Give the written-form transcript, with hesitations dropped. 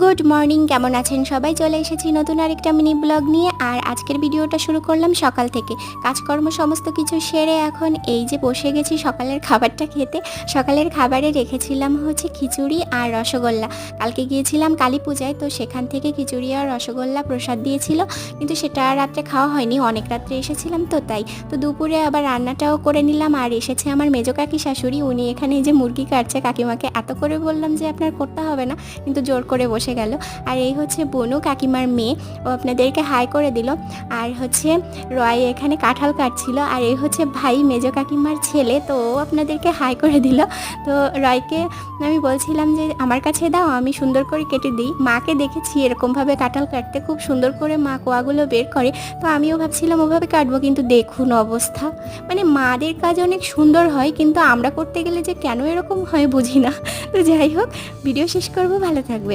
Good morning, কেমন আছেন সবাই? চলে এসেছি নতুন আরেকটা মিনি ব্লগ নিয়ে। আর আজকের ভিডিওটা শুরু করলাম সকাল থেকে। কাজকর্ম সমস্ত কিছু সেরে এখন এই যে বসে গেছি সকালের খাবারটা খেতে। সকালের খাবারে রেখেছিলাম হচ্ছে খিচুড়ি আর রসগোল্লা। কালকে গিয়েছিলাম কালী পূজায়, তো সেখান থেকে খিচুড়ি আর রসগোল্লা প্রসাদ দিয়েছিল, কিন্তু সেটা রাত্রে খাওয়া হয়নি, অনেক রাত্রে এসেছিলাম তো তাই। তো দুপুরে আবার রান্নাটাও করে নিলাম। আর এসেছে আমার মেজো কাকি শাশুড়ি, উনি এখানে এই যে মুরগি কাটছে। কাকিমাকে এত করে বললাম যে আপনার করতে হবে না, কিন্তু জোর করে বসে গেল। আর এই হচ্ছে বনু, কাকিমার মেয়ে, ও আপনাদেরকে হাই করে দিল। আর হচ্ছে রয় এখানে কাঁঠাল কাটছিল। আর এই হচ্ছে ভাই, মেজো কাকিমার ছেলে, তো ও আপনাদেরকে হাই করে দিল। তো রয়কে আমি বলছিলাম যে আমার কাছে দাও, আমি সুন্দর করে কেটে দিই। মাকে দেখেছি এরকমভাবে কাঁঠাল কাটতে, খুব সুন্দর করে মা কোয়াগুলো বের করে। তো আমিও ভাবছিলাম ওভাবে কাটবো, কিন্তু দেখুন অবস্থা। মানে মাদের কাজ অনেক সুন্দর হয়, কিন্তু আমরা করতে গেলে যে কেন এরকম হয় বুঝি না। তো যাই হোক, ভিডিও শেষ করবো, ভালো থাকবেন।